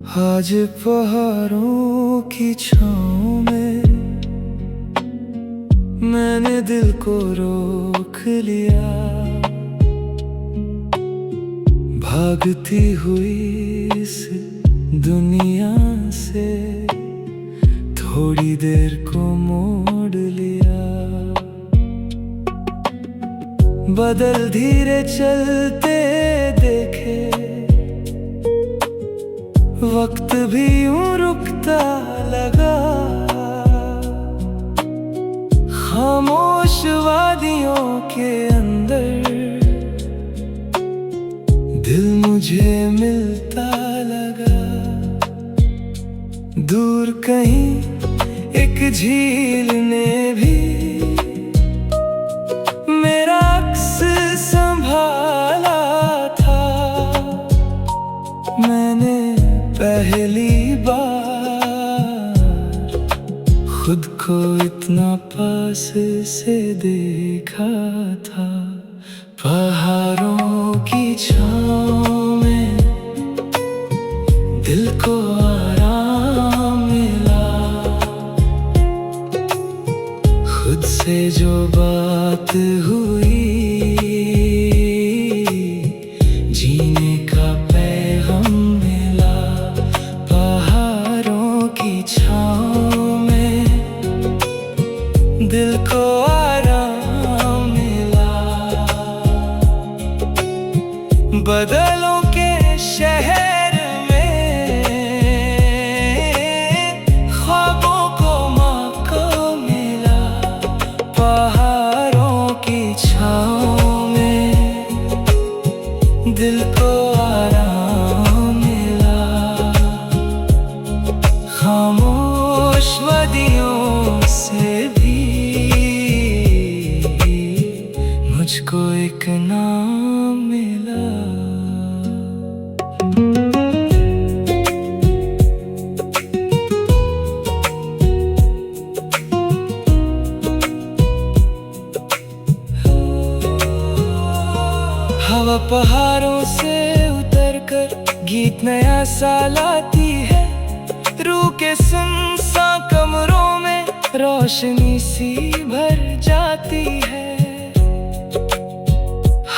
आज पहाड़ों की छाँव में मैंने दिल को रोक लिया। भागती हुई इस दुनिया से थोड़ी देर को मोड़ लिया। बदल धीरे चलते देखे, वक्त भी यूं रुकता लगा। खामोश वादियों के अंदर दिल मुझे मिलता लगा। दूर कहीं एक झील ने भी मेरा अक्स संभाला था। मैंने पहली बार खुद को इतना पास से देखा था। पहाड़ों की छाँव में दिल को आराम मिला। खुद से जो बात हुई, जीने का पैगाम मिला। पहाड़ों की छाँव में दिल को आराम मिला। बदलों के शहर में ख्वाबों को मौका मिला। पहाड़ों की छाँव में दिल को आराम मिला। खामोश वादियों से भी मुझको एक नाम मिला। हवा पहाड़ों से उतरकर गीत नया सा लाती है। रूह के सुनसान कमरों में रोशनी सी भर जाती है।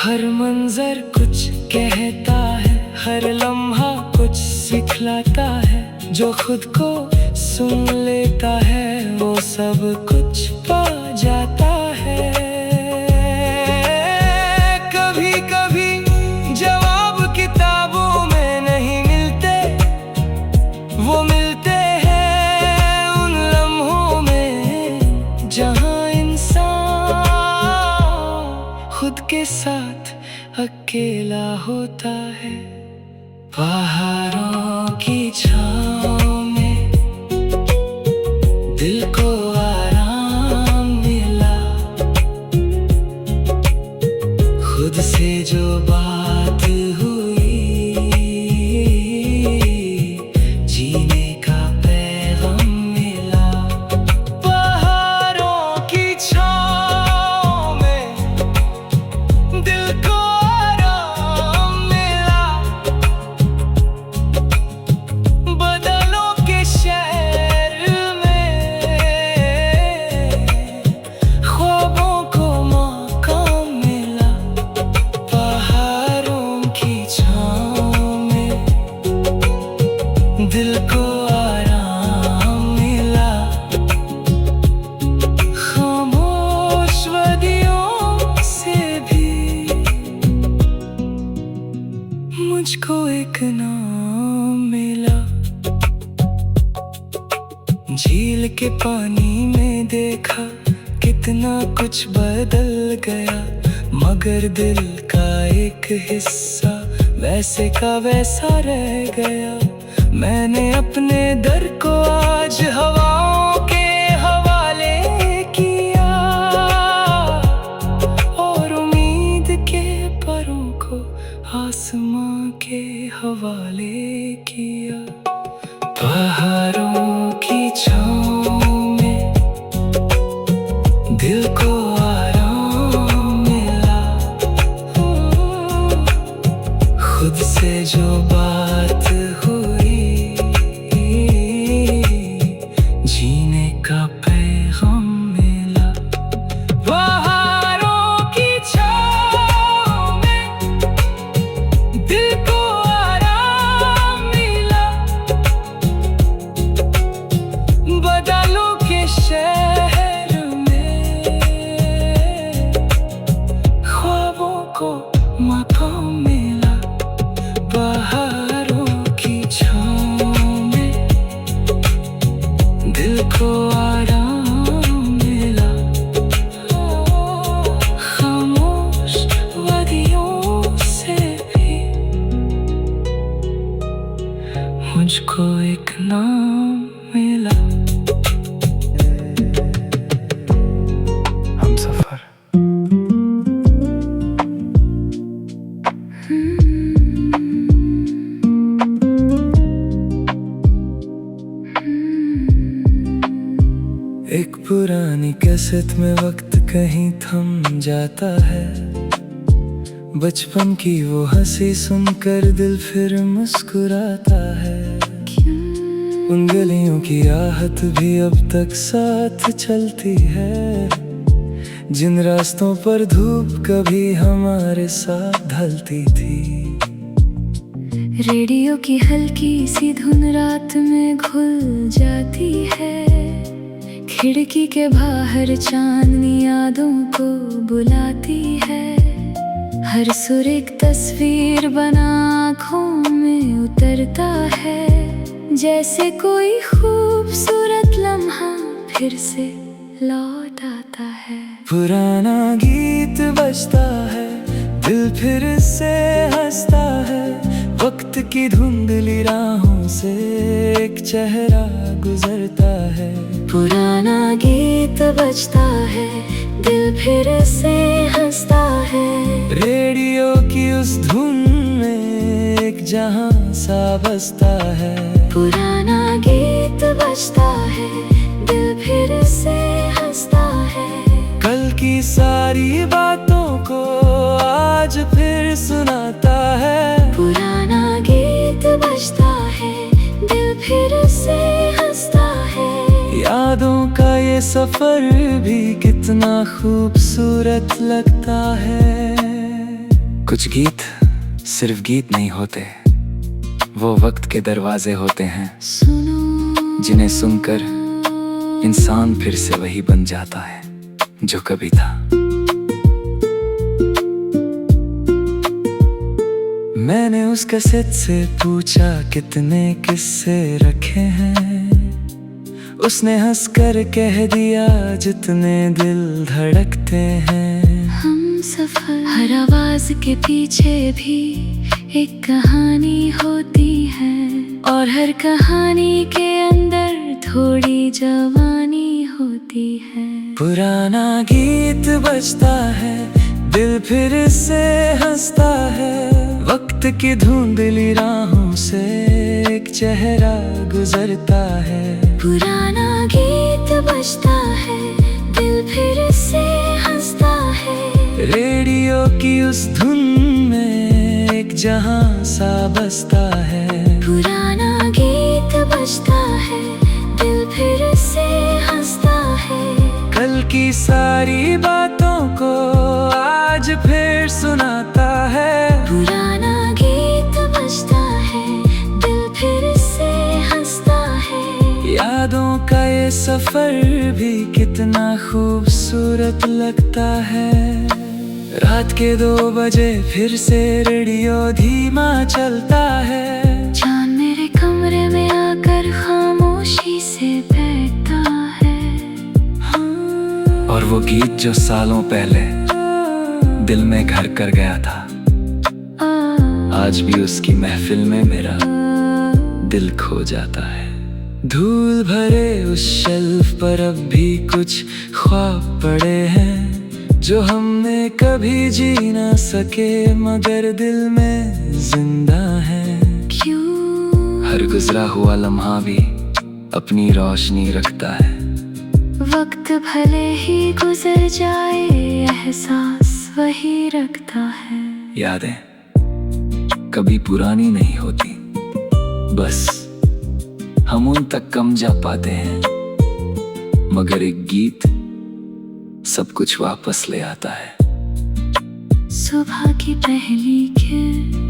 हर मंजर कुछ कहता है, हर लम्हा कुछ सिखलाता है। जो खुद को सुन लेता है वो सब कुछ पा जाता है। कभी कभी जवाब किताबों में नहीं मिलते, वो मिलते हैं उन लम्हों में जहाँ इंसान खुद के साथ अकेला होता है। पहाड़ों की छाँव में दिल को आराम मिला। खुद से जो बात हुई, जीने का पैगाम मिला। पहाड़ों की छाँव में दिल को आराम मिला। बदलों के शहर में ख्वाबों को मौका मिला। पहाड़ों की छाँव में दिल को आराम मिला। खामोश वादियों से भी मुझको एक नाम मिला। झील के पानी में देखा कितना कुछ बदल गया। मगर दिल का एक हिस्सा वैसे का वैसा रह गया। मैंने अपने दर को आज हवाओं के हवाले किया और उम्मीद के परों को आसमां के हवाले किया। पहाड़ों की छाँव में दिल को आराम मिला। खुद से जो बात हुई, मुझको एक नाम मिला। हमसफर। एक पुरानी कैसेट में वक्त कहीं थम जाता है, बचपन की वो हंसी सुनकर दिल फिर मुस्कुराता है। उन गलियों की आहट भी अब तक साथ चलती है, जिन रास्तों पर धूप कभी हमारे साथ ढलती थी। रेडियो की हल्की सी धुन रात में घुल जाती है, खिड़की के बाहर चांदनी यादों को बुलाती है। हर सुर एक तस्वीर बना आँखों में उतरता है, जैसे कोई खूबसूरत लम्हा फिर से लौट आता है। पुराना गीत बजता है, दिल फिर से हंसता है। वक्त की धुंधली राहों से एक चेहरा गुजरता है। पुराना गीत बजता है, दिल फिर से हंसता है। रेडियो की उस धुन में एक जहां सा बसता है। पुराना गीत बजता है, दिल फिर से हंसता है। कल की सारी बातों को आज फिर सुनाता है। पुराना गीत बजता है, दिल फिर से हंसता है। यादों का ये सफर भी कितना खूबसूरत लगता है। कुछ गीत सिर्फ गीत नहीं होते, वो वक्त के दरवाजे होते हैं, जिन्हें सुनकर इंसान फिर से वही बन जाता है जो कभी था। मैंने उस कैसेट से पूछा कितने किस्से रखे हैं, उसने हंसकर कह दिया जितने दिल धड़कते हैं। हमसफर। हर आवाज के पीछे भी एक कहानी होती है, और हर कहानी के अंदर थोड़ी जवानी होती है। पुराना गीत बजता है, दिल फिर से हंसता है। वक्त की धुंधली राहों से एक चेहरा गुजरता है। पुराना गीत बजता है, दिल फिर से हंसता है। रेडियो की उस धुन में एक जहां सा बसता है। पुराना गीत बजता है, दिल फिर से हंसता है। कल की सारी बातों को आज फिर सुनाता है। पुराना गीत बजता है, दिल फिर से हंसता है। यादों का ये सफर भी कितना खूबसूरत लगता है। रात के 2 बजे फिर से रेडियो धीमा चलता है। चांद मेरे कमरे में आकर खामोशी से बैठता है। और वो गीत जो सालों पहले दिल में घर कर गया था, आज भी उसकी महफिल में मेरा दिल खो जाता है। धूल भरे उस शेल्फ पर अब भी कुछ ख्वाब पड़े हैं, जो हमने कभी जी ना सके मगर दिल में जिंदा है। क्यों? हर गुजरा हुआ लम्हा भी अपनी रोशनी रखता है। वक्त भले ही गुजर जाए, एहसास वही रखता है। यादें कभी पुरानी नहीं होती, बस हम उन तक कम जा पाते हैं। मगर एक गीत सब कुछ वापस ले आता है। सुबह की पहली किरण